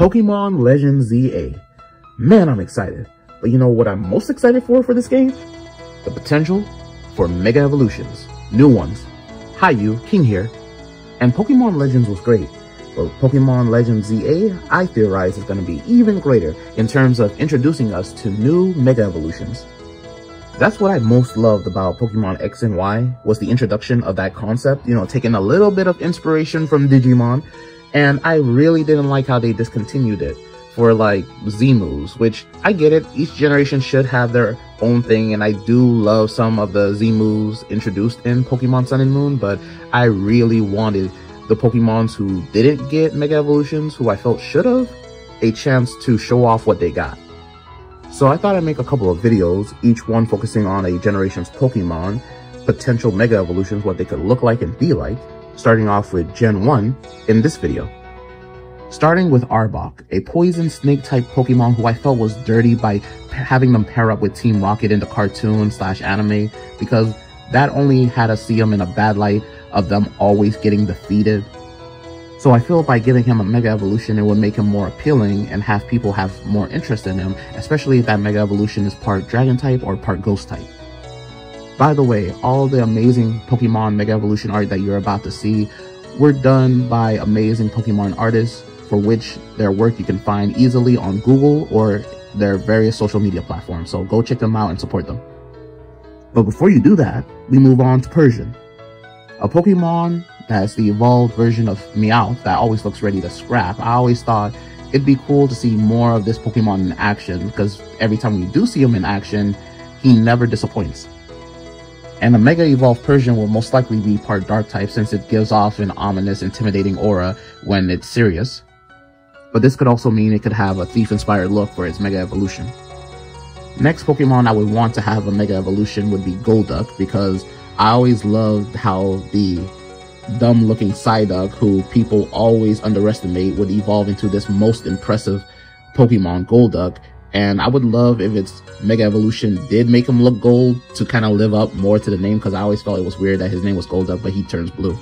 Pokémon Legends ZA. Man, I'm excited. But you know what I'm most excited for this game? The potential for Mega Evolutions. New ones. Hi-Yu, King here. And Pokemon Legends was great. But Pokemon Legends ZA, I theorize, is going to be even greater in terms of introducing us to new Mega Evolutions. That's what I most loved about Pokemon X and Y, was the introduction of that concept, you know, taking a little bit of inspiration from Digimon. And I really didn't like how they discontinued it for like Z moves, which I get it. Each generation should have their own thing, and I do love some of the Z moves introduced in Pokemon Sun and Moon, but I really wanted the Pokemons who didn't get Mega Evolutions, who I felt should have, a chance to show off what they got. So I thought I'd make a couple of videos, each one focusing on a generation's Pokemon, potential Mega Evolutions, what they could look like and be like, starting off with Gen 1 in this video. Starting with Arbok, a poison snake type Pokemon who I felt was dirty by having them pair up with Team Rocket in the cartoon/anime, because that only had us see them in a bad light of them always getting defeated. So I feel by giving him a Mega Evolution, it would make him more appealing and have people have more interest in him, especially if that Mega Evolution is part Dragon type or part Ghost type. By the way, all the amazing Pokemon Mega Evolution art that you're about to see were done by amazing Pokemon artists, for which their work you can find easily on Google or their various social media platforms. So go check them out and support them. But before you do that, we move on to Persian, a Pokemon that's the evolved version of Meowth that always looks ready to scrap. I always thought it'd be cool to see more of this Pokemon in action, because every time we do see him in action, he never disappoints. And a Mega Evolved Persian will most likely be part Dark type, since it gives off an ominous, intimidating aura when it's serious. But this could also mean it could have a thief-inspired look for its Mega Evolution. Next Pokemon I would want to have a Mega Evolution would be Golduck, because I always loved how the dumb-looking Psyduck, who people always underestimate, would evolve into this most impressive Pokemon, Golduck. And I would love if its Mega Evolution did make him look gold to kind of live up more to the name, because I always felt it was weird that his name was Golduck, but he turns blue.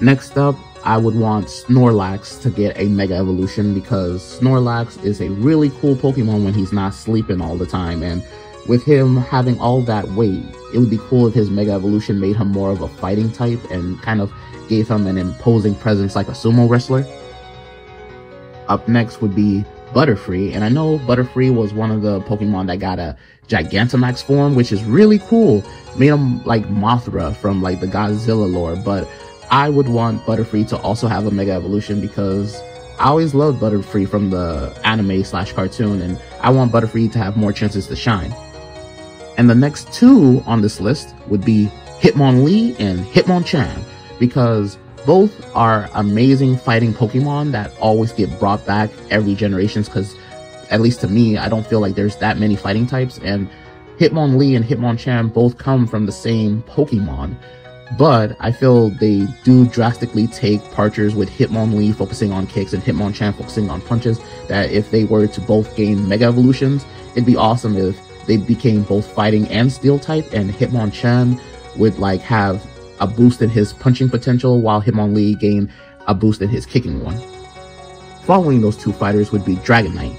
Next up, I would want Snorlax to get a Mega Evolution, because Snorlax is a really cool Pokemon when he's not sleeping all the time. And with him having all that weight, it would be cool if his Mega Evolution made him more of a fighting type and kind of gave him an imposing presence like a sumo wrestler. Up next would be Butterfree, and I know Butterfree was one of the Pokemon that got a Gigantamax form, which is really cool. Made him like Mothra from like the Godzilla lore, but I would want Butterfree to also have a Mega Evolution, because I always loved Butterfree from the anime/cartoon, and I want Butterfree to have more chances to shine. And the next two on this list would be Hitmonlee and Hitmonchan, because both are amazing fighting Pokemon that always get brought back every generation, because at least to me, I don't feel like there's that many fighting types, and Hitmonlee and Hitmonchan both come from the same Pokemon. But I feel they do drastically take departures, with Hitmonlee focusing on kicks and Hitmonchan focusing on punches, that if they were to both gain Mega Evolutions, it'd be awesome if they became both fighting and steel type, and Hitmonchan would like have a boost in his punching potential, while Hitmonlee gained a boost in his kicking one. Following those two fighters would be Dragonite,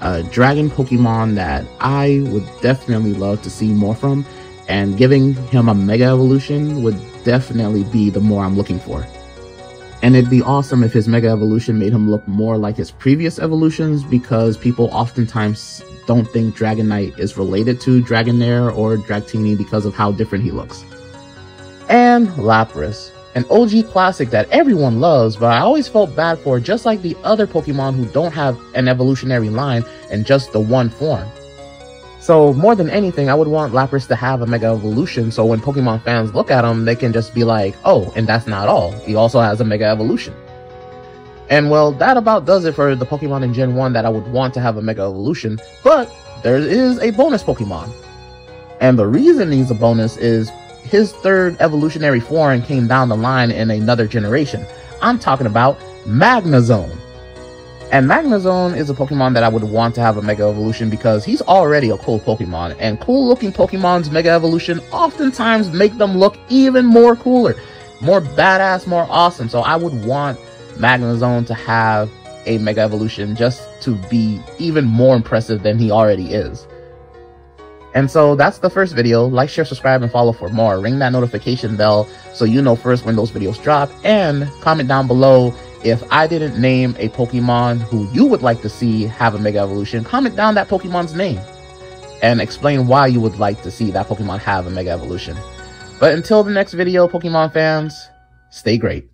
a dragon Pokemon that I would definitely love to see more from, and giving him a Mega Evolution would definitely be the more I'm looking for. And it'd be awesome if his Mega Evolution made him look more like his previous evolutions, because people oftentimes don't think Dragonite is related to Dragonair or Dratini because of how different he looks. And Lapras, an OG classic that everyone loves, but I always felt bad for, just like the other Pokemon who don't have an evolutionary line and just the one form. So more than anything, I would want Lapras to have a Mega Evolution, so when Pokemon fans look at him, they can just be like, oh, and that's not all. He also has a Mega Evolution. And well, that about does it for the Pokemon in Gen 1 that I would want to have a Mega Evolution, but there is a bonus Pokemon. And the reason he's a bonus is his third evolutionary form came down the line in another generation. I'm talking about Magnezone. And Magnezone is a Pokemon that I would want to have a Mega Evolution, because he's already a cool Pokemon, and cool looking Pokemon's Mega Evolution oftentimes make them look even more cooler, more badass, more awesome. So I would want Magnezone to have a Mega Evolution just to be even more impressive than he already is. And so that's the first video. Like, share, subscribe, and follow for more. Ring that notification bell so you know first when those videos drop. And comment down below if I didn't name a Pokemon who you would like to see have a Mega Evolution. Comment down that Pokemon's name and explain why you would like to see that Pokemon have a Mega Evolution. But until the next video, Pokemon fans, stay great.